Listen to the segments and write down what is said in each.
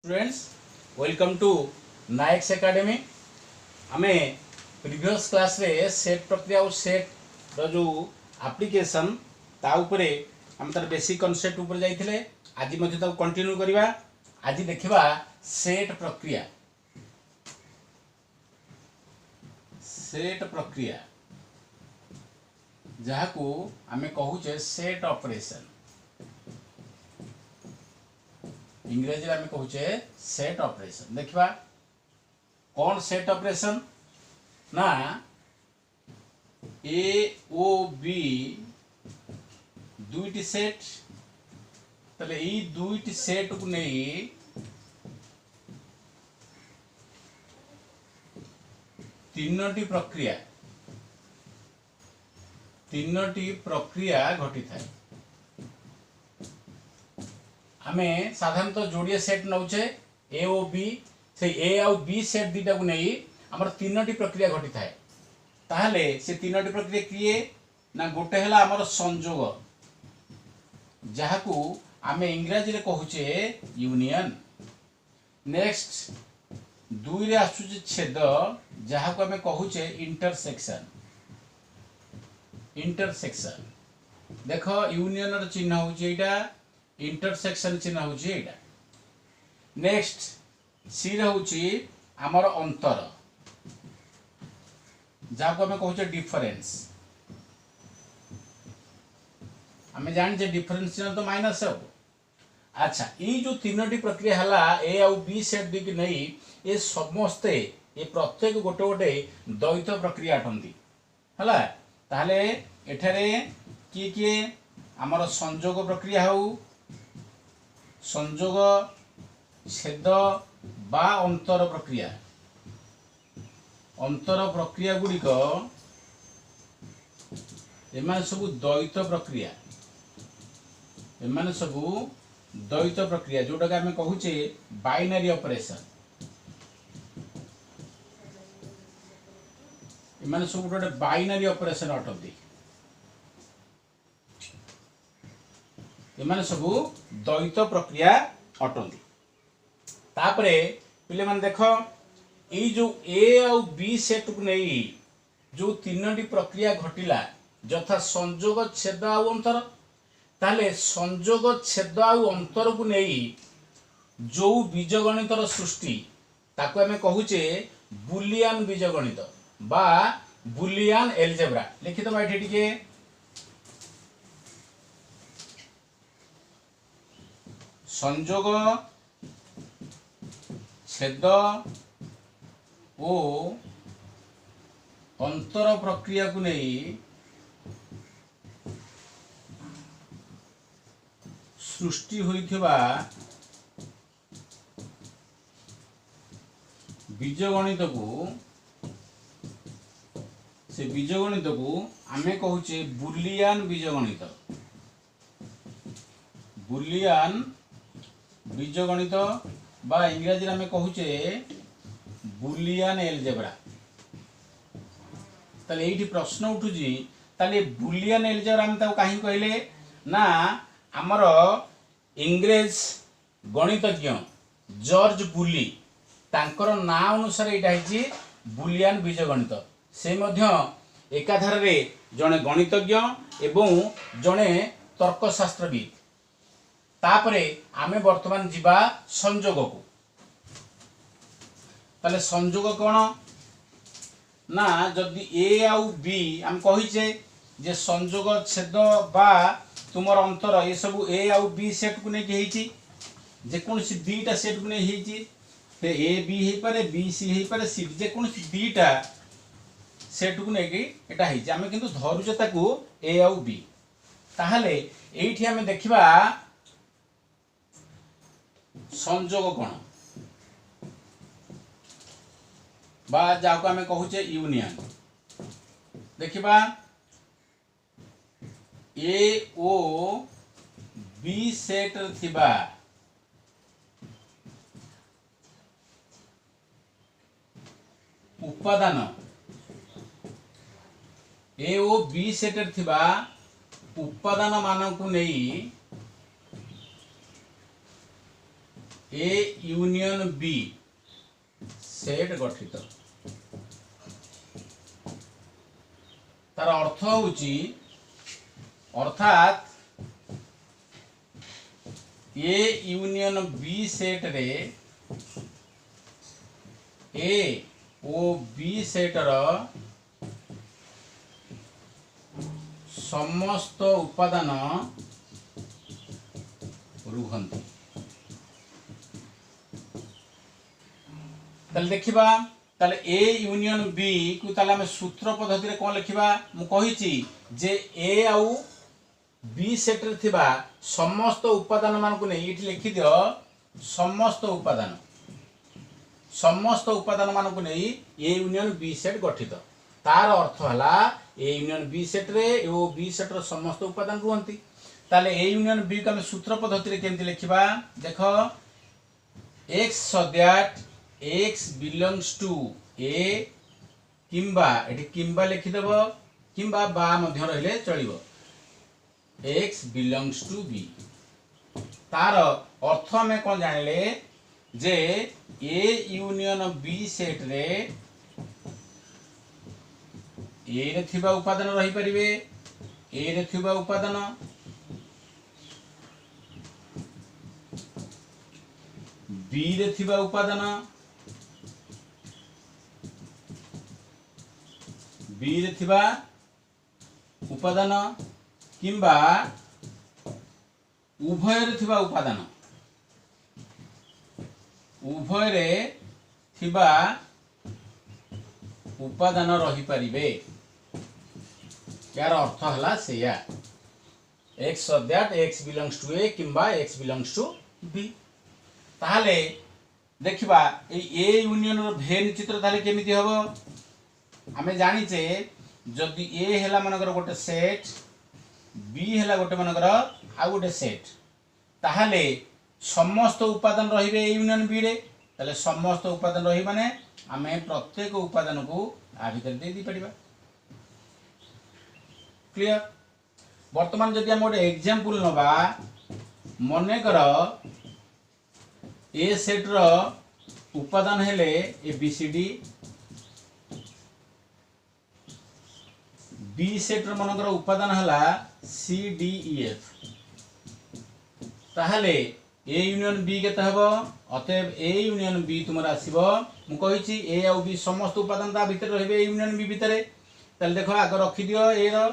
Students welcome to Nayaks academy. आमे previous class रे set प्रक्रिया और सेट रो जो एप्लीकेशन ता उपरे हम तार बेसिक कांसेप्ट ऊपर जाइथिले। आज मध्ये ता कंटिन्यू करिवा। आज देखिबा सेट प्रक्रिया। सेट प्रक्रिया जहा को आमे कहूचे सेट ऑपरेशन, इंग्रजी में कहूचे सेट ऑपरेशन। देखिबा कौन सेट ऑपरेशन ना ए ओ बी दुईटी सेट, तले ई दुईटी सेट को नहीं तीनोटी प्रक्रिया घटी थाए। आमे साधारणतः जोड़िए सेट नौचे ए ओ बी, से ए आउ बी सेट दीटा को नहीं आमर तीनोटी प्रक्रिया घटी थाए। ताहले से तीनोटी प्रक्रिया किए ना गोटे हला आमर संयोग, जहा को आमे इंग्रजी रे कहूचे यूनियन। नेक्स्ट दुई रे आसुचे छेद, जहा को आमे कहूचे इंटरसेक्शन। देखो यूनियन रो चिन्ह होचे एटा, इंटरसेक्शन चिन्ह होची एटा। नेक्स्ट सी रहउची हमर अंतर, जाको हमें कहउचे डिफरेंस। हमें जान जे डिफरेंस चिन्ह तो माइनस है। अच्छा, ई जो तीनोटी प्रक्रिया हला ए आउ बी सेट दी कि नहीं, ये समस्ते ये प्रत्येक गोटे गोटे द्वैत प्रक्रिया अटंती हला। ताहले एठारे किए किए हमर संयोग प्रक्रिया हो, संयोग, छेद बा अंतर प्रक्रिया। अंतर प्रक्रिया गुड़िक एमान सबु द्वैत प्रक्रिया, एमान सबु द्वैत प्रक्रिया जोटा के हमें कहूचे बाइनरी ऑपरेशन। एमान सबु गोटे बाइनरी ऑपरेशन अटंती। एमान सबु द्वैत प्रक्रिया अटंती। तापरे पिले मान देखो ई जो ए आउ बी सेट को नहीं जो तीनोटी प्रक्रिया घटिला, यथा संयोग, छेद आउ अंतर। ताले संयोग, छेद आउ अंतर को नहीं जो बीजगणितर सृष्टि ताको हमें कहूचे बुलियन बीजगणित बा बुलियन एलजेब्रा। लिखित एठी टिके संयोग, छेद ओ अंतर प्रक्रिया को नहीं सृष्टि होइथिबा बीजगणित को, से बीजगणित को आमे कहूचे बुलियन बीजगणित। बुलियन बीजगणित बा इंग्रजी में कहूचे बुलियन एलजेब्रा। ताले एठी प्रश्न उठुजी, ताले बुलियन एलजेब्रा हम ताऊ काहे कहले ना हमर इंग्रेज गणितज्ञ जॉर्ज बुली तांकर ना अनुसार एटा हिची बुलियन बीजगणित। से मध्य एकाधार रे जने गणितज्ञ एवं जने तर्कशास्त्रविद। तापरे आमे वर्तमान जीवा संयोग को। ताले संयोग कौन ना जदि ए आउ बी हम कहिचे जे संयोग, छेद बा तुमर अंतर ये सब ए आउ बी सेट को नहीं हेची, जे कोनसी दीटा सेट को नहीं हेची। ते ए बी हे पारे, बी सी हे पारे, सी जे कोनसी दीटा सेट को नहीं एटा हेची। आमे किंतु धरुचे ताकू ए आउ बी। ताहले एठी आमे देखिबा संयोग कौन बा जाको हमें कहूचे यूनियन। देखिबा ए ओ बी सेट थिबा उपादान, ए ओ बी सेट थिबा उपादान मान को नहीं ए यूनियन बी सेट गठित। तार अर्थ होची अर्थात ए यूनियन बी सेट रे ए ओ बी सेट रो समस्त उपादान रुहंती। ताले देखिबा ताले ए यूनियन बी को ताले हम सूत्र पद्धति रे कोन लिखिबा मु कहिची जे ए आउ बी सेट रे थिबा समस्त उपादान मान को नै इठी लिखि दियो समस्त उपादान मान को नै ए यूनियन बी सेट गठित। तार अर्थ हला ए यूनियन बी सेट रे ओ बी सेट रो समस्त उपादान रुहंती। ताले ए यूनियन बी को हम सूत्र पद्धति रे केमति लिखिबा देखो x so that x belongs to a किंबा एठी किंबा लिखि देबो किंबा बा मध्य रहले चलिबो x belongs to b। तार अर्थ में कोन जानिले जे a यूनियन b सेट रे ए रे थिबा उपादान रही परिबे ए रे थिबा उपादान बी रे थिबा उपादान बी रे थिबा उपादान किंबा उभय रे थिबा उपादान उभय रे थिबा उपादान रही परिबे। यार अर्थ हला सेया x so that x belongs to a किंबा x belongs to b। ताहले देखिबा ए यूनियन रो भेन चित्र ताले केमिति हबो हमें जानि जे जदि ए हेला मनकर गोटे सेट बी हेला गोटे मनकर आ गोटे सेट ताहले समस्त उपादान रहिबे ए यूनियन बी रे। ताले समस्त उपादान रही माने आमे प्रत्येक उपादान को आ भीतर दे दी पड़िबा। क्लियर। वर्तमान जदि हम गोटे एग्जांपल नबा मने कर ए सेट रो उपादान हेले A B C D B set रो मनकर उपादान हला सी डी ई एफ। ताहले ए यूनियन बी केते हबो अतएव ए यूनियन बी तुमरा आसीबो मु कहिची ए आ बी समस्त उपादान ता भीतर रहबे ए यूनियन बी भीतर। ताले देखो आगे रखि दियो ए रो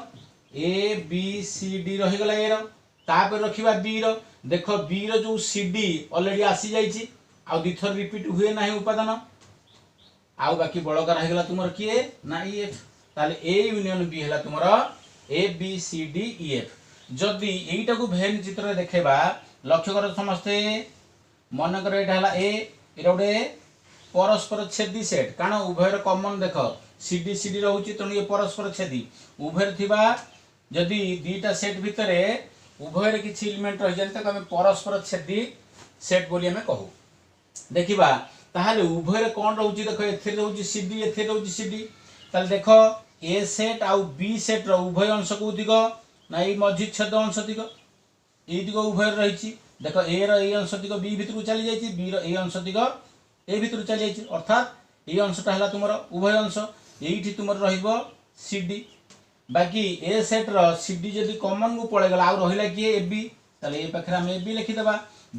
ए बी सी डी रहि गला ए रो तापर रखिबा बी रो देखो बी रो जो सी डी ऑलरेडी आसी जाईची आ दिथर रिपीट हुए नाही उपादान आ बाकी बळका रहि गला तुमर किए ना ई एफ। ताले ए यूनियन बी हला तुमर A B C D E F. जदि एईटा को भेन चित्र रे देखेबा लक्ष्य कर समस्ते मन कर एटा हला ए एटा गोटे परस्पर छेदी सेट कारण उभयर कॉमन देख सीडी सीडी रहउची तनु ये परस्पर छेदी उभयर थिबा जदि दीटा सेट भितरे उभयर किछि एलिमेंट रह जंत हम परस्पर छेदी सेट बोली हमें कहू। देखिबा ताहाले उभयर कोन रहउची देखो एथे रहउची सीडी एथे रहउची सीडी ताले देखो ए सेट आ बी सेट रो उभय अंश को दिगो ना ई मझी छेद अंश दिगो ए दिगो उभयर रहिची देखो ए रो ए अंश दिगो बी भितर चली जाईची बी रो ए अंश दिगो ए भितर चली जाईची अर्थात ए अंशटा हला तुमरो उभय अंश एठी तुमरो रहिबो सीडी बाकी ए सेट रो सीडी जदी कॉमन को पळे गला आ रहिला कि ए बी तले ए पखरा हम ए बी लिखि देबा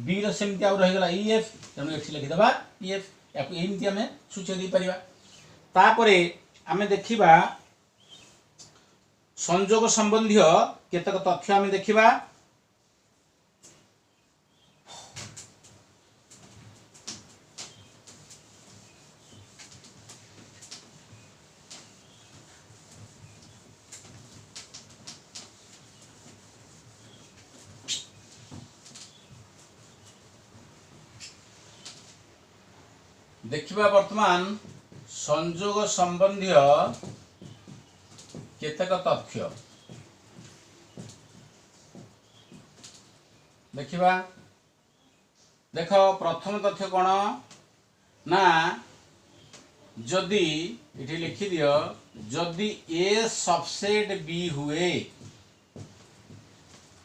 बी रो सेमति आ रहि गला ई एफ तनु एठी लिखि देबा ई एफ याको एमति हमें सूची दी परिबा। तापरे हमें देखिबा संयोग संबंधी केतक तथ्य हमें देखिबा। देखिबा वर्तमान संयोग संबंधी केतक तथ्य देखिबा। देखो प्रथम तथ्य कोन ना जदि इठी लिखि दियो जदि ए सबसेट बी हुए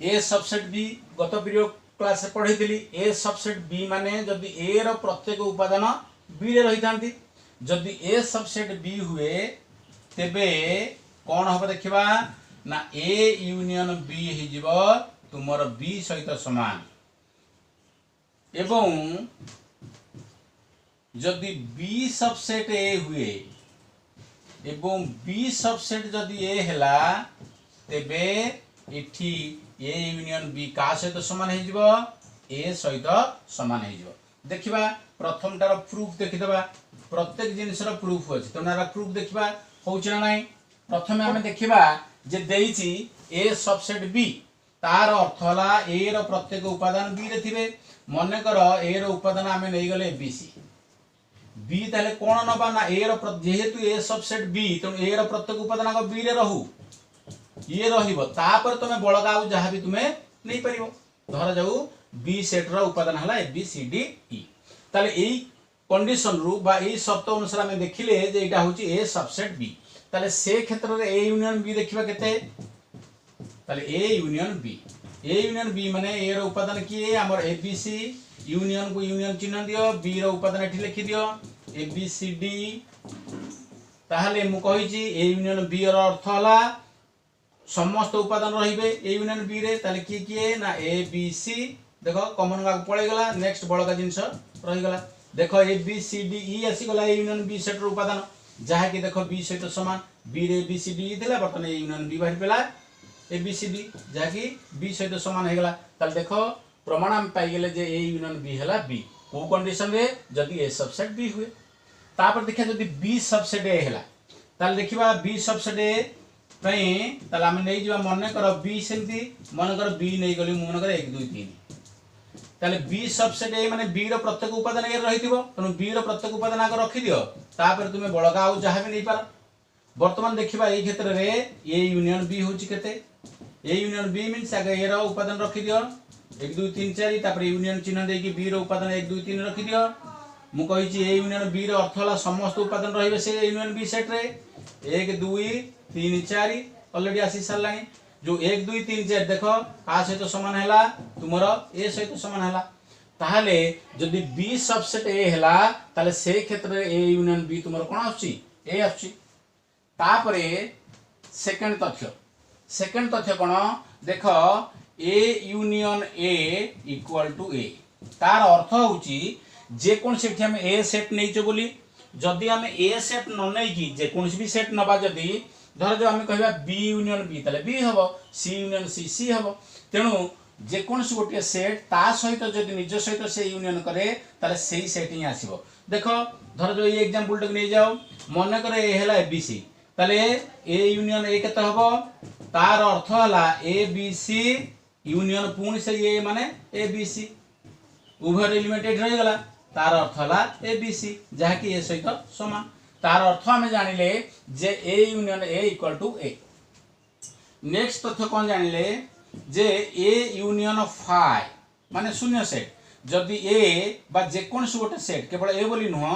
ए सबसेट बी गत पीरियड क्लास रे पढ़ी ए सबसेट बी माने जदि ए रो प्रत्येक उपादान बी रे रही थांती जदि ए सबसेट बी हुए तेबे कौन हम देखा ना ए यूनियन बी हो तुमर बी सहित समान एवं जदि बी सबसेट ए हुए एवं बी सबसेट जदि ए हैला तेबे इठी ए यूनियन बी का सहित समान हो ए सहित समान हो देखिबा प्रथम टार प्रूफ देखिदबा प्रत्येक जिनिस रो प्रूफ अछि तनारा प्रूफ देखिबा होउछ ना नाही प्रथमे हमें देखिबा जे देइछि ए सबसेट बी तार अर्थ हला ए रो प्रत्येक उपादान बी रे थिबे मने कर ए रो उपादान हमें नै गले एबीसी बी ताले कोन नबा ना ए रो जेहेतु ए सबसेट बी त ए रो प्रत्येक उपादान को बी रे रहू ये रहिबो तापर तमे बळगा आउ जहा भी तुमे नै परिबो धर जाऊ बी सेट रो उपादान हला ए बी सी डी ई ताले एई कंडीशन रु बा एई शर्त अनुसार हमें देखिले जे एटा होची ए सबसेट बी ताले से क्षेत्र रे ए यूनियन बी देखिबा केते ताले ए यूनियन बी माने ए रो उपादान की ए हमर ए बी सी यूनियन को यूनियन चिन्ह दियो बी रो उपादान एठी लिखि दियो ए बी सी डी ताहले मु कहिची ए यूनियन बी रो अर्थ हला समस्त उपादान रहिबे ए यूनियन बी रे ताले की ना ए बी सी देखो कॉमन का पळे गला नेक्स्ट बळका जिंस रहि गला देखो ए बी सी डी ई आसी गला ए यूनियन बी सेट रो उपादान जहा कि देखो बी सहित समान बी रे बी सी डी दिला बर्तन ए यूनियन बी बाहर पेला ए बी सी डी जहा कि बी सहित समान हे गला ताले देखो प्रमाण हम पाई गेले जे ए यूनियन बी हला बी को कंडीशन रे जदी ए सबसेट बी हुए तापर देखिया जदी बी सबसेट ए हला ताले देखिबा बी सबसेट ए पई ताले हम नै जिबा मने कर बी सेंती मन कर बी नै गली मन कर 1 2 3 ताले बी सबसेट ए माने बी रो प्रत्येक उपादान ए रहिथिबो तनु बी रो प्रत्येक उपादान आग रखि दियो तापर तुमे बळगा आउ जहा भी नै पार वर्तमान देखिबा ए क्षेत्र रे ए यूनियन बी होची केते ए यूनियन बी मींस आगे ए रो उपादान रखि दियो 1 2 3 4 तापर यूनियन चिन्ह दे कि बी रो उपादान 1 2 3 रखि दियो मु कहिची ए यूनियन बी रो अर्थ हला समस्त उपादान रहिबे से यूनियन बी सेट रे 1 2 3 4 ऑलरेडी आसी सरलानी जो 1 2 3 4 देखो का सहित समान हैला तुमरो ए सहित समान हैला ताहले जदी बी सबसेट ए हैला ताले से क्षेत्र रे ए यूनियन बी तुमरो कोन आछी ए आछी तापरे सेकंड तथ्य कोन देखो A union A equal to A तार अर्थ होउची जे कोन सेठी हम ए सेट नैचो बोली जदी हम ए सेट न नै की जे कोन भी सेट नबा जदी धर जो हम कहबा बी यूनियन बी ताले बी हबो सी यूनियन सी सी हबो तेनु जे कोन से गोटे सेट ता सहित जदी निज सहित से यूनियन करे ताले सेही सेट ही आसीबो देखो धर जो ये एग्जांपल टक नै जाओ मन करे ए हला ए बी सी ताले ए यूनियन ए केते हबो तार अर्थ हला ए बी सी यूनियन पूर्ण से ए माने ए बी सी उभय एलिमेंटेड रहि गला तार अर्थ हला ए बी सी जहा कि ए सहित समान तार अर्थ हमें जानिले जे A union A equal to A next तथ्य कोन जानिले जे ए यूनियन फाई माने शून्य सेट जदि ए बा जे कोन से गोटे सेट केवल ए बोली नुह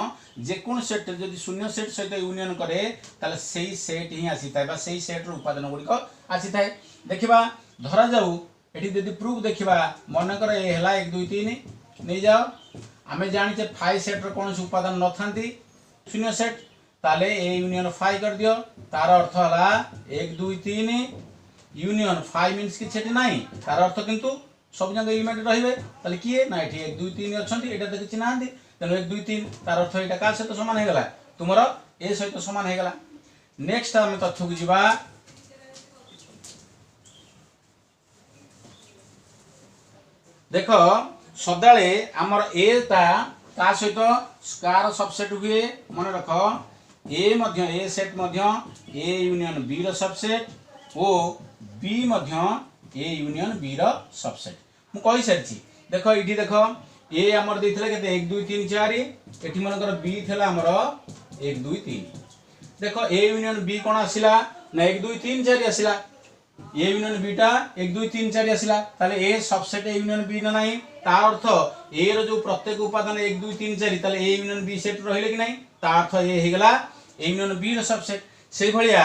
जे कोन सेट जदि शून्य सेट सहित यूनियन करे ताले सेही सेट ही आसी थाए बा सेही सेट रो उपादान गुडी को आसी थाए देखिबा धरा जाऊ एठी जदि प्रूफ देखिबा मन कर ए हला 1 2 3 नै जाओ आमे जानि जे फाई सेट रो कोन से उपादान न थांती शून्य सेट ताले ए यूनियन फाई कर दियो तार अर्थ हला 1 2 3 यूनियन फाई मींस कि सेट नाही तार अर्थ किंतु सब जंग एलिमेंट रहिबे ताले किए ना एठी 1 2 3 अछंती एटा त किछि नांदी तनो 1 2 3 तार अर्थ एटा का सहित समान हे गला तुमरो ए सहित समान हे गला नेक्स्ट हम तथ्य को जिबा देखो सदाळे हमर ए ता का सहित स्कार सबसेट हुए मन रखो ए मध्य ए सेट मध्य ए यूनियन बी रो सबसेट ओ बी मध्य ए यूनियन बी रो सबसेट मु कहि सरछि देखो इठी देखो ए हमर देथिले केते 1 2 3 4 एठी मन कर बी थला हमर 1 2 3 देखो ए यूनियन बी कोन आसिला ना 1 2 3 4 आसिला ए यूनियन बी टा 1 2 3 4 आसिला ताले ए सबसेट ए यूनियन बी ना नाही ता अर्थ ए रो जो प्रत्येक उपादान 1 2 3 4 ताले ए यूनियन बी सेट रहिले कि नाही ता अर्थ ए हे गला ए यूनियन बी रो सबसेट से भलिया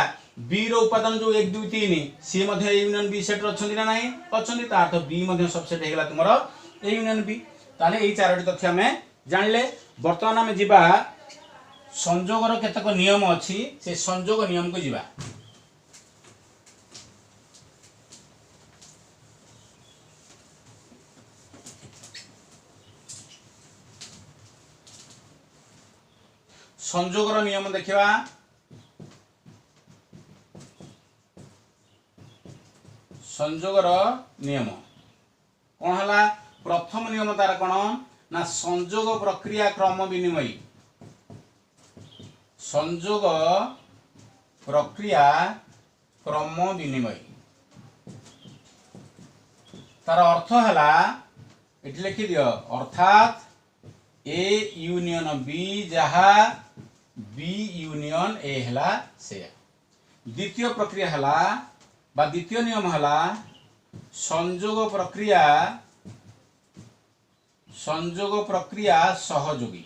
बी रो उपादान जो 1 2 3 सी मध्ये ए यूनियन बी सेट रछंदी ना नाही अछंदी ता अर्थ बी मध्ये सबसेट हे गला तुमरो ए यूनियन बी ताले एई चारोटी तथ्य हमें जानले। वर्तमान आम जीवा संजोगर केतक नियम अच्छी से संजोग नियम को जीवा। संजोगर नियम देखिवा। संजोगर नियम कौन हला? प्रथम नियम तार कौन ना संजोग प्रक्रिया क्रम विनिमयी। संजोग प्रक्रिया क्रम विनिमयी तार अर्थ हला एठी लिखि दियो अर्थात ए यूनियन बी जहा बी यूनियन ए हला से। द्वितीय प्रक्रिया हला बा द्वितीय नियम हला संजोग प्रक्रिया सहयोगी।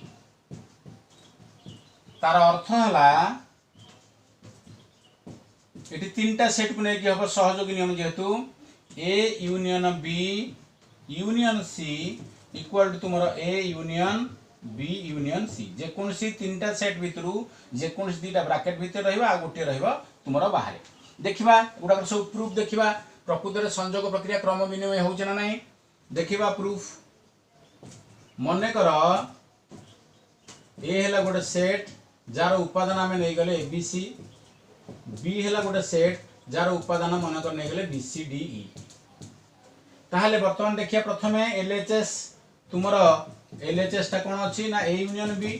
तार अर्थ हला एटी तीनटा सेट को लेके हम सहयोगी नियम जेहेतु A union B union C equal to तुम A union B union C. जेकोसी तीनटा सेट भितर जेकोसी दुईटा ब्राकेट भितर रहिबा आ गोटे रहिबा तुम बाहर। देखिबा गुडा सब प्रूफ देखिबा प्रकृत रे संजोग प्रक्रिया क्रम विनिमय होउछ ना नहीं। देखिबा प्रूफ मने कर ए हला गोटे सेट जार उपादान आम नहीं गले एबीसी, बी हला गोटे सेट जार उपादान मन कर नहीं गले बीसी डी ई। ताहले वर्तमान देखिया प्रथमे एलएचएस तुमर एलएचएस टा कोन अछि ना ए यूनियन बी।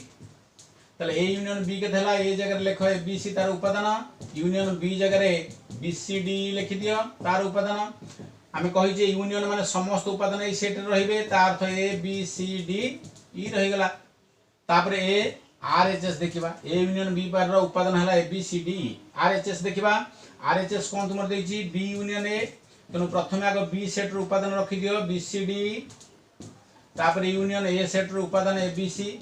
ताले ए यूनियन बी के थला ए जगह लिख एबीसी तार उपादान, यूनियन बी जगह बीसी डी लिखि दियो तार उपादान। आमे कहि जे यूनियन माने समस्त उपादान ए सेट रे रहिबे तार अर्थ ए बी सी डी ई रहि गला। तापर ए आरएचएस देखिबा ए यूनियन बी पार रो उपादान हला A B C D. RHS देखिबा आरएचएस कोन तुमर देछि बी यूनियन ए। तनु प्रथमे आगो बी सेट रो उपादान रखि दियो बी सी डी तापर यूनियन ए सेट रो उपादान ए बी सी।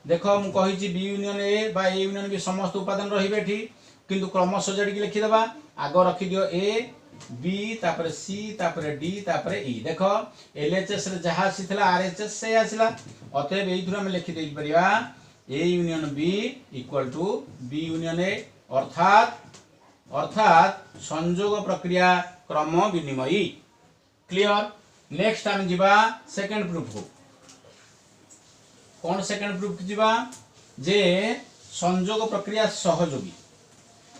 देखो मु कहि जे बी यूनियन ए बा ए यूनियन बी समस्त उपादान रहिबे ठी किंतु क्रम सजाडी के लिखि देबा। आगो रखि दियो ए बी तापर सी तापर डी तापर ई। देखो एलएचएस रे जहा आसीथला आरएचएस से आसीला अतएव एइथुर हम लिखि देइ परिबा A union B equal to B union A अर्थात संजोग प्रक्रिया क्रम विनिमयी। क्लियर। नेक्स्ट हम जीवा सेकंड प्रूफ को। कौन सेकंड प्रूफ जीवा जे संजोग प्रक्रिया सहयोगी।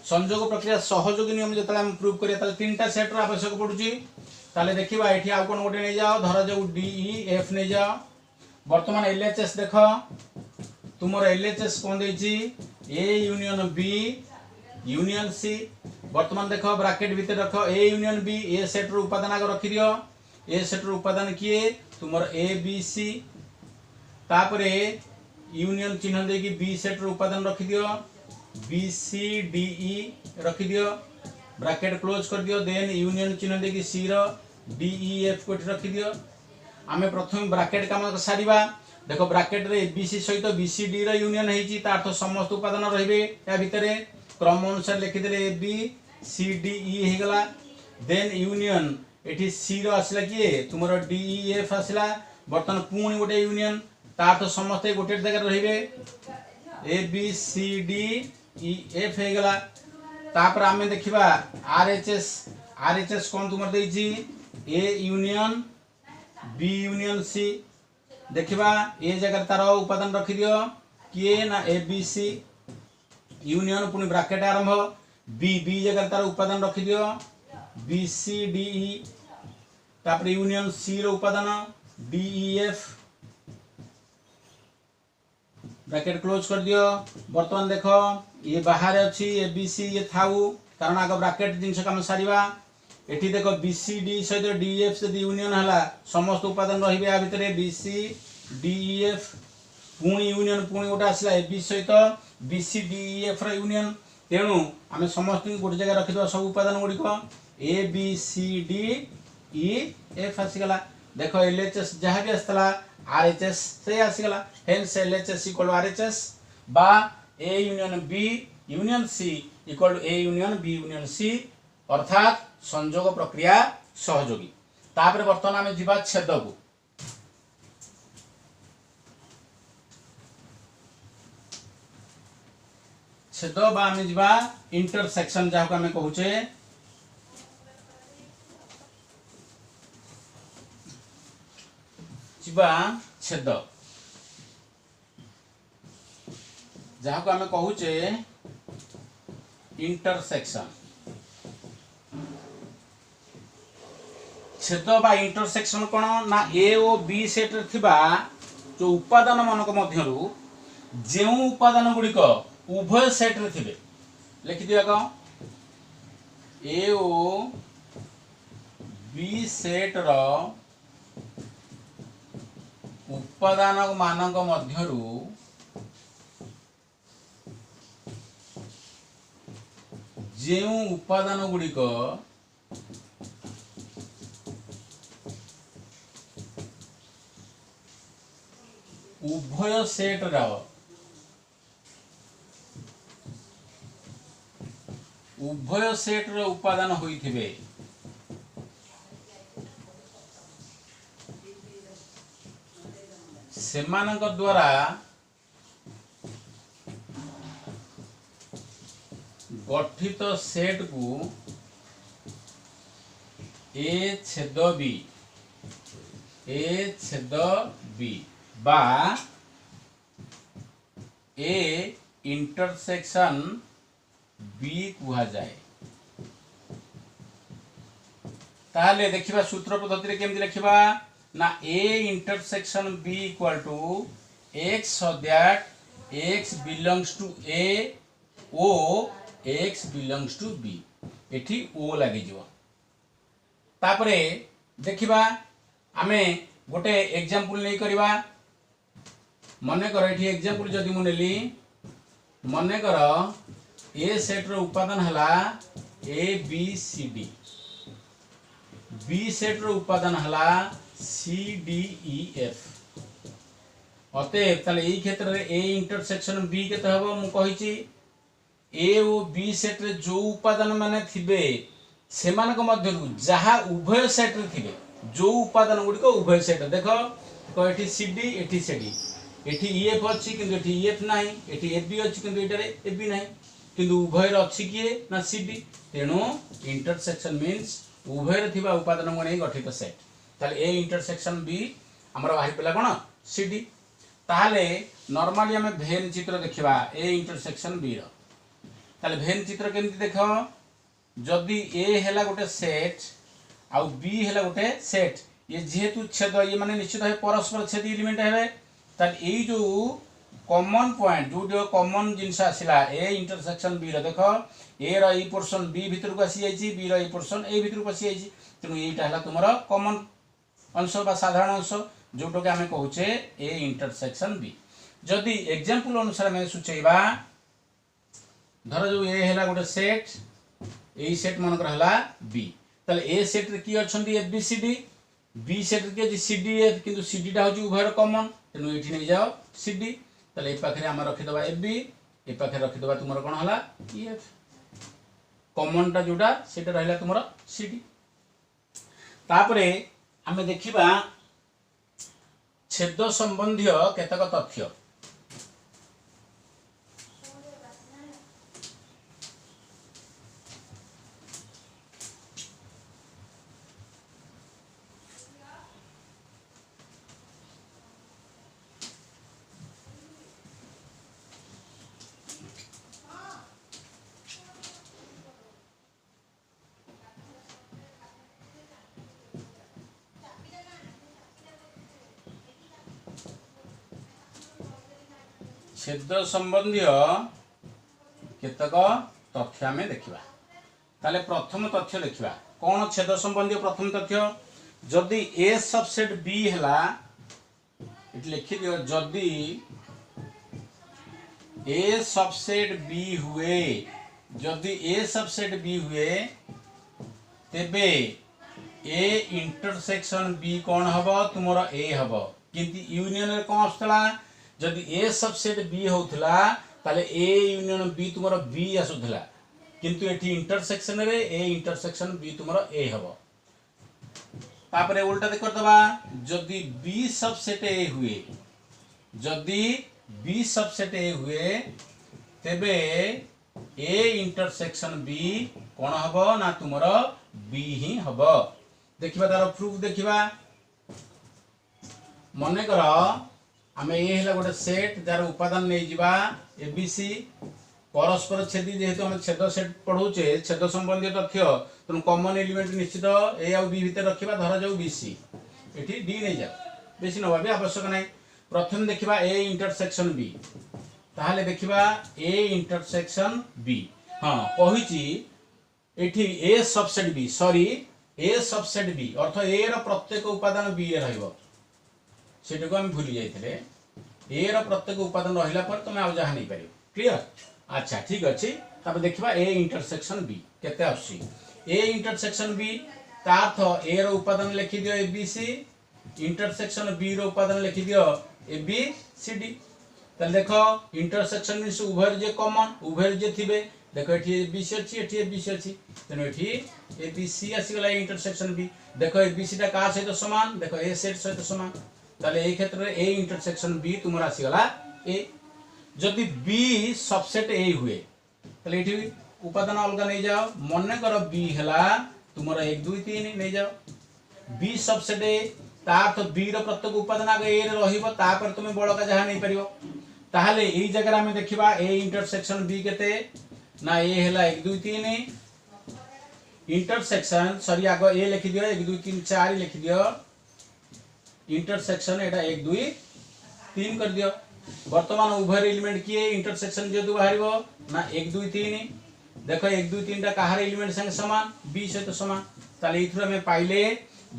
संजोग प्रक्रिया सहयोगी नियम जतले हम प्रूफ करिया ताले तीनटा सेट रो आवश्यक पडुची। ताले देखिबा एठी आ कोन गोटे नै जाओ धर जो डी ई एफ नै जाओ। वर्तमान एलएचएस देखो तुमर एलएचएस कोन देछि A union B union C. वर्तमान देखो ब्रैकेट भीतर रखो ए यूनियन बी ए सेट रो उपादान आगे रखि दियो। ए सेट रो उपादान किए तुमर ए बी सी तापर यूनियन चिन्ह देकी बी सेट रो उपादान रखि दियो बी सी डी ई रखि दियो ब्रैकेट क्लोज कर दियो। देन यूनियन चिन्ह देकी सी रो डी ई एफ को रखि दियो। आमे प्रथम ब्रैकेट काम सारिबा। देखो ब्रैकेट रे एबीसी सहित बीसीडी रो यूनियन हेची ता अर्थ समस्त उपादान रहिबे या भितरे क्रम अनुसार लिखि देले ए बी सी डी ई हे गला। देन यूनियन एठी सी रो आसला किए तुमरो डी ई एफ आसला। बर्तन पुणी गोटे यूनियन ता अर्थ समस्त गोटे जगह रहिबे A B C D E F हे गला। तापर आमे देखिबा आरएचएस कोन तुमर देछि A union B union C. देखिबा ए जगह तार उपादान रखि दियो किए ना ए बी सी यूनियन पुनी ब्रैकेट आरंभ बी जगह तार उपादान रखि दियो बी सी डी ई तापर यूनियन सी रो उपादान D E F bracket close कर दियो। वर्तमान देखो ये बाहर अछि ए बी सी ये थाउ कारण आगे ब्रैकेट जिनस काम सारिबा। एठी देखो बी सी डी सहित डी एफ से यूनियन हला समस्त उपादान रहिबे आ भितरे B C D E F पुणी यूनियन पुणी गोटे आसला ए बी सहित B C D E F रो यूनियन। तेणु आमे समस्त गोटे जगह रखिदो सब उपादान गुड़िक A B C D E F आसीगला। देखो एलएचएस जहाँ भी आसला आरएचएस से आसीगला। Hence LHS equal to RHS बा A union B union C equal to A union B union C अर्थात संजोग प्रक्रिया सहयोगी। तापर वर्तमान आमे जिबा छेद को। छेद बा आमे जिबा इंटरसेक्शन जहाँ को आमे कहूचे जिबा छेद जहाँ को आमे कहूचे इंटरसेक्शन छेद बा इंटरसेक्शन कौन ना ए ओ बी सेट रे थिबा जो उपादान मानक मध्यरु जेउ उपादान गुड़िक उभय सेट रे थिबे लिखि दिया कौन ए ओ बी सेट रो उपादान मानक मध्यरु जेउ उपादान गुड़िक उभय सेट रो उभय सेट रो उपादान होइथिबे सेमानक द्वारा गठित सेट को ए छेद बी बा ए इंटरसेक्शन बी कुहा जाए ताहले देखिबा सूत्र पद्धति रे केमति लिखिबा ना A intersection B equal to X so that X belongs to A ओ एक्स बिलोंग्स टू बी एठी ओ लागि जिवो तापरे देखिबा आमे गोटे एग्जांपल नै करबा मने कर एठी एग्जांपल जदि मु नेली मने कर ए सेट रो उपादान हला A B C D B set रो उपादान हला सी डी ई एफ अतएव ताले एई क्षेत्र रे ए इंटरसेक्शन बी केते हबो मु कहिची ए ओ बी सेट रे जो उपादान माने थिबे सेमानक मध्यरु जहा उभय सेट रे थिबे जो उपादान गुडी को उभय सेट देखो को एठी सी डी एठी सी डी एठी ई एफ अछि किंतु एठी ई एफ नाही एठी ए बी अछि किंतु एटारे ए बी नाही किंतु उभय रे अछि किए ना सी डी तेनु इंटरसेक्शन मीन्स उभय रे थिबा उपादान को नै गठित सेट ताले ए इंटरसेक्शन बी हमर बाहिर पेला कोन सी डी ताले नॉर्मली हमें भेन चित्र देखिबा ए इंटरसेक्शन बी रो ताले भेन चित्र केमति देखो जदि ए हैला गोटे सेट आ बी हैला गोटे सेट ये जेहेतु छेद ये माने निश्चित है परस्पर छेद एलिमेंट है ताले ए जो कॉमन पॉइंट जो कॉमन जिंस आसिला ए इंटरसेक्शन बी रो देखो A row E portion B भीतर को आसी जाईची बी रो ई पोर्शन ए भीतर को आसी जाईची तेनु एटा हैला तुमरो कॉमन अंश बा साधारण अंश जोटो के हमें कहूचे ए इंटरसेक्शन बी जदि एग्जांपल अनुसार में सूचैबा धर जो ए हैला गोटे सेट ए सेट मानकर हला बी ताले ए सेट रे की अछंती A B C D B set रे के सी डी एफ किंतु सी डी टा होची उभय कॉमन तेनु एठी नै जाओ सी डी ताले ए पाखरे हम रखि दबा ए बी ए पाखरे रखि दबा तुमरो कोन हला ई एफ कॉमन टा जोटा सेटा रहला तुमरो सी डी तापरे हमें देखिबा छेद संबंधी केतक तथ्य छेद संबंधी केतक तथ्य आमे देखिबा ताले प्रथम तथ्य देखिबा कोन छेद संबंधी प्रथम तथ्य जदि ए सबसेट बी हला इट लिखि दियो जदि ए सबसेट बी हुए जदि ए सबसेट बी हुए तेबे ए इंटरसेक्शन बी कौन हबो तुमरो ए हबो किंतु यूनियन रे कोन आस्तला जदि ए सबसेट बी होथला ताले ए यूनियन बी तुमरो बी आसुथला किंतु एठी इंटरसेक्शन रे ए इंटरसेक्शन बी तुमरो ए हबो तापरे उल्टा देख करतबा जदि बी सबसेट ए हुए जदि बी सबसेट ए हुए तेबे ए इंटरसेक्शन बी कौन हम ना तुमर बी ही हम। देखिबा तार प्रूफ देखिबा मन कर आम ये गोटे सेट जार उपादान नहीं जावा एबीसी परस्पर छेदी जेहेतु हम छेद सेट पढ़ौचे छेद संबंधी तथ्य तेणु कॉमन एलिमेंट निश्चित ए आउ बी भितर रखा धरा जाऊ बीसी एठी डी नहीं जाओ बेसी नवा भी आवश्यक नहीं। प्रथम देखिबा ए इंटरसेक्शन बी ताहले देखिबा ए इंटरसेक्शन बी हाँ कहिची एठी ए सबसेट बी सॉरी ए सबसेट बी अर्थ ए रो प्रत्येक उपादान बी ए रहइबो सेटको हम भूली जाइथिले ए रो प्रत्येक उपादान रहिला पर तुम आउ जहा नहीं पारियो क्लियर। अच्छा ठीक अछि तब देखिबा ए इंटरसेक्शन बी केते आसी ए इंटरसेक्शन बी ता अर्थ ए रो उपादान लिखि दियो A B C intersection B रो उपादान लिखि दियो ए बी सी डी। तले देखो इंटरसेक्शन मींस उभय जे कॉमन उभय जे थिबे देखो एठी ए बी सी अछि एठी ए बी सी अछि तेनो एठी ए बी सी आसी गला इंटरसेक्शन बी देखो ए बी सी टा का सहित समान देखो ए सेट सहित समान ताले ए क्षेत्र रे ए इंटरसेक्शन बी तुमरा आसी गला ए जदि बी सबसेट ए हुए ताले एठी उपादान अलग नहीं जाओ मन कर बी हला तुमरा 1 2 3 नहीं जाओ बी सबसेट ए ता तो बी रो प्रत्येक उपादान आगे ए रे रहिबो ता पर तुमे बळका जहा नहीं परिबो ताहले एई जगह रे हम देखिबा ए इंटरसेक्शन बी केते ना ए हला 1 2 3 इंटरसेक्शन सॉरी आगे ए लिखि दियो 1 2 3 4 लिखि दियो इंटरसेक्शन एटा 1 2 3 कर दियो वर्तमान उभय एलिमेंट किए इंटरसेक्शन जेतु बाहरिबो ना 1 2 3 देखो 1 2 3 टा कहार एलिमेंट संगे समान बी सहित समान ताले इथरो में पाइले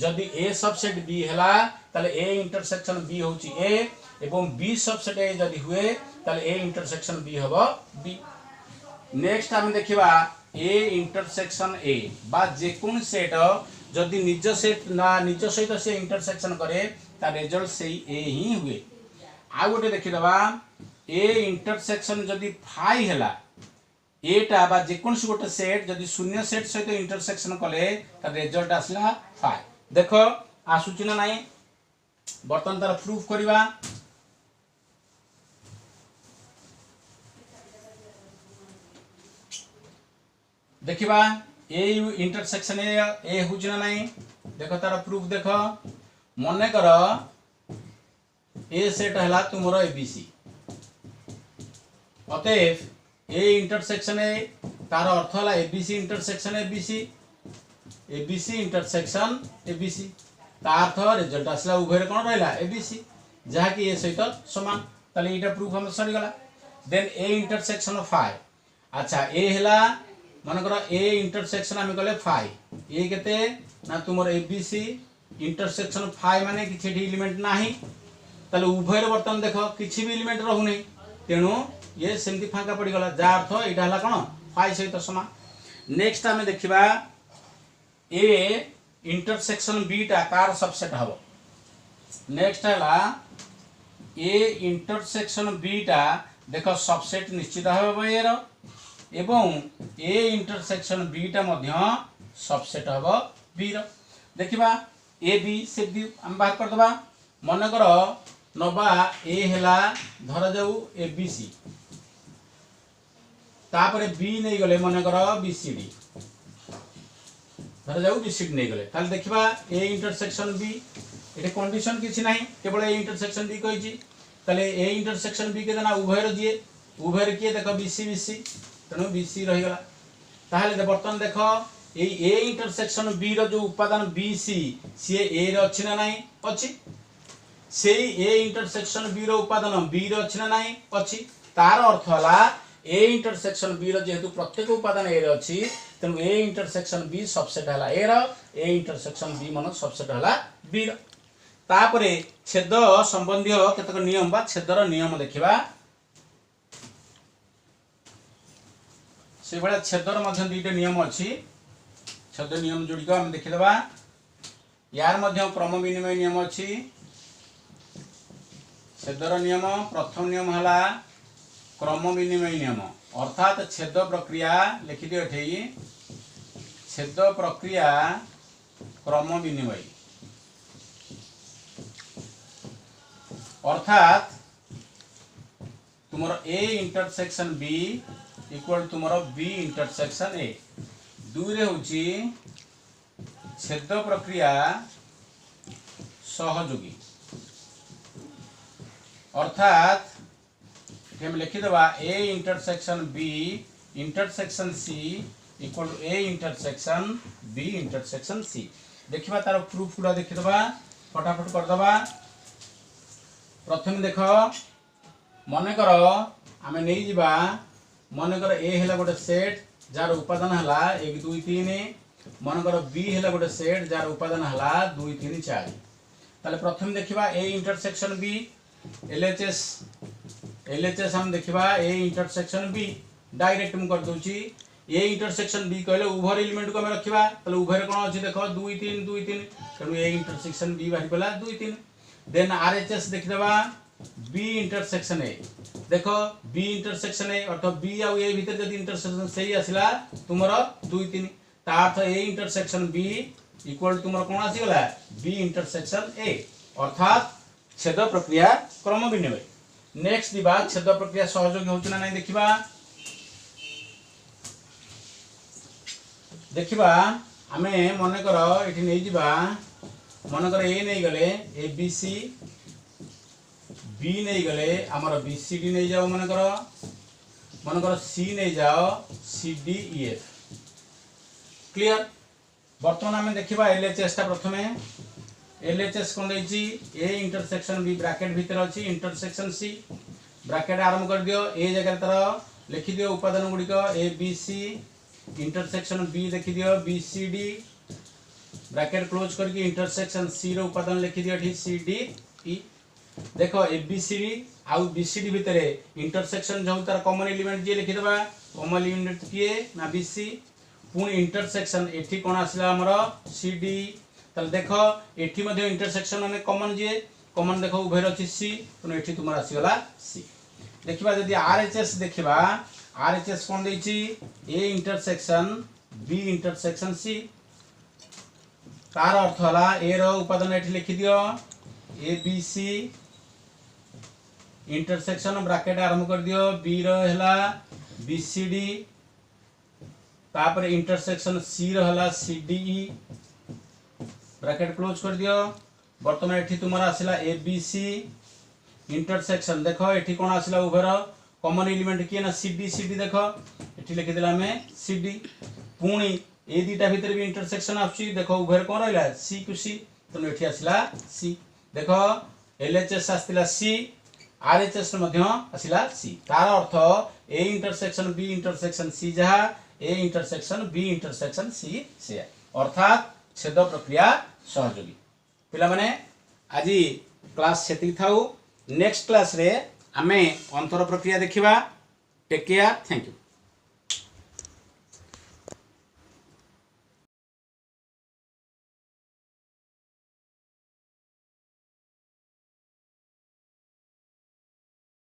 जदि ए सबसेट बी हला ताले ए इंटरसेक्शन बी होची ए एवं बी सबसेट ए जदि हुए ताले ए इंटरसेक्शन बी हबो बी। नेक्स्ट हम देखिबा ए इंटरसेक्शन ए बा जे कोन सेट जदि निज सेट ना निज सहित से इंटरसेक्शन करे ता रिजल्ट सेही ए ही हुए। आ गोटे देखिदबा ए इंटरसेक्शन जदि फाई हला एटा बा जे कोन गोटे सेट जदि शून्य सेट सहित इंटरसेक्शन कले ता रिजल्ट आसला फाई देखो आसुची ना नहीं बर्तन तार प्रूफ करिबा देखिबा ए इंटरसेक्शन ए हुची ना नहीं देखो तार प्रूफ देखो मने कर ए सेट हला तुमरो एबीसी अतएव ए इंटरसेक्शन ए तार अर्थ हला ABC intersection ABC ABC intersection ABC ता अर्थ रिजल्ट आसला उभय कोन रहला एबीसी जहा कि ए सहित समान ताले एटा प्रूफ हम सरी गला। देन ए इंटरसेक्शन फाई अच्छा ए हला मन कर ए इंटरसेक्शन हम कहले फाई ए केते ना तुमर एबीसी इंटरसेक्शन फाई माने किछि एलिमेंट नाही ताले उभय बर्तन देखो किछि भी एलिमेंट रहु नै तेनु ये सेमती फांका पड़ी गला जा अर्थ एटा हला कोन फाई सहित समान। नेक्स्ट हम देखिबा ए इंटरसेक्शन बी टा कार सबसेट हबो नेक्स्ट हला ए इंटरसेक्शन बी टा देखो सबसेट निश्चित हबो एरो एवं ए इंटरसेक्शन बी टा मध्य सबसेट हबो बी रो देखिबा ए बी से बी हम बाहर कर दबा मन कर नबा ए हला धरा जाऊ ए बी सी तापरे बी नहीं गले मन कर बी सी डी धरा जाऊ बी सी डी नहीं गले ताल देखिबा ए इंटरसेक्शन बी एटे कंडीशन किछि नाही केवल ए इंटरसेक्शन बी कहिछि ताले ए इंटरसेक्शन बी के जना उभय रो जे उभय किए देखो बी सी तेणु बी सी रही गला ताहले बर्तन देखो ए इंटरसेक्शन बी रो जो उपादान बी सी सी ए रे अछि ना नाही अछि सेही ए इंटरसेक्शन बी रो उपादान बी रे अछि ना नाही अछि तार अर्थ हला ए इंटरसेक्शन बी रो जेहेतु प्रत्येक उपादान ए रे अछि तेणु ए इंटरसेक्शन बी सबसेट हला A row A intersection B मन सबसेट हला बी रो। तापरे छेद संबंधी केतक नियम बा छेदर नियम देखिबा से बडा छेदर मध्य दुईटा नियम अछि छेद नियम जोड़ी को हम देखिदबा यार मध्य क्रम विनिमय नियम अछि छेदर नियम प्रथम नियम हला क्रम विनिमय नियम अर्थात छेद प्रक्रिया लिखि दियो एठेई छेद प्रक्रिया क्रम विनिमय अर्थात तुमर ए इंटरसेक्शन बी इक्वल तुमर बी इंटरसेक्शन ए। दुई रे होची छेद प्रक्रिया सहयोगी अर्थात हम लिखिदेवा A intersection B intersection C equal to A intersection B intersection C. देखिबा तार प्रूफ गुड़ा देखिदेवा फटाफट करदेवा। प्रथम देख मनकर आम नहीं जावा मनकर ए है गोटे सेट जार उपादान है 1 2 3 मनकर बी है गोटे सेट जार उपादान है 2 3 4। ताले प्रथम देखिबा ए इंटरसेक्शन बी एलएचएस हम देखिबा ए इंटरसेक्शन बी डायरेक्ट हम कर दोची ए इंटरसेक्शन बी कहले उभर एलिमेंट को हम रखिबा तले उभर कोन अछि देखो 2 3 2 3 तनु ए इंटरसेक्शन बी बाहर पला 2 3। देन आरएचएस देखिबा बी इंटरसेक्शन ए देखो बी इंटरसेक्शन ए अर्थात बी आ ए भीतर जदी इंटरसेक्शन सही आसिला तुमरो 2 3 ता अर्थ ए इंटरसेक्शन बी इक्वल तुमरो कोन आसी गला बी इंटरसेक्शन ए अर्थात छेद प्रक्रिया क्रम विनिमय। नेक्स्ट दिबा छेद प्रक्रिया सहयोगी होचना नहीं देखिबा। देखिबा आमे मने करो एठी नै जिबा मने करो ए नै गले ए बी सी बी नै गले हमर बी सी डी नै जाओ मने करो सी नै जाओ C D E F. Clear. वर्तमान आमे देखिबा एलएचएस ता प्रथमे एलएचएस कोन दैछि ए इंटरसेक्शन बी ब्रैकेट भीतर अछि इंटरसेक्शन सी ब्रैकेट आरंभ कर दियो ए जगह तर लिखि दियो उपादान गुडी को A B C intersection B लिखि दियो B C D bracket close करके इंटरसेक्शन सी रो उपादान लिखि दियो ठी सी डी ई। देखो ए बी सी डी आउ बी सी डी भीतर इंटरसेक्शन जो तार कॉमन एलिमेंट जे लिखि देबा कॉमन एलिमेंट किए ना बी सी पुणी इंटरसेक्शन एठी कोन आसिला हमरो सी डी तल देखो एठी मध्ये इंटरसेक्शन माने कॉमन जे कॉमन देखो उभयर अछि सी तो एठी तुमर आसी गला सी। देखिबा जदी आरएचएस देखिबा आरएचएस कोन दैछि A intersection B intersection C तार अर्थ हला ए रो उपादान एठी लिखि दियो A B C intersection bracket आरंभ कर दियो बी रो हला बी सी डी तापर इंटरसेक्शन सी रो हला C D E bracket close कर दियो। वर्तमान एठी तुमरा आसिला ए बी सी इंटरसेक्शन देखो एठी कोन आसिला उभर कॉमन एलिमेंट किए ना सी डी देखो एठी लिखि देला हमें सी डी पुणी ए दीटा भीतर भी इंटरसेक्शन आछि देखो उभर कोन रहला सी टू सी तो एठी आसिला सी देखो एलएचएस आस्तिला सी आरएचएस मध्ये आसिला सी तार अर्थ A intersection B intersection C जहा A intersection B intersection C से अर्थात छेद प्रक्रिया सहयोगी। पिला माने आजी क्लास सेति थाउ नेक्स्ट क्लास रे आमे अंतर प्रक्रिया देखिबा। Take care thank you.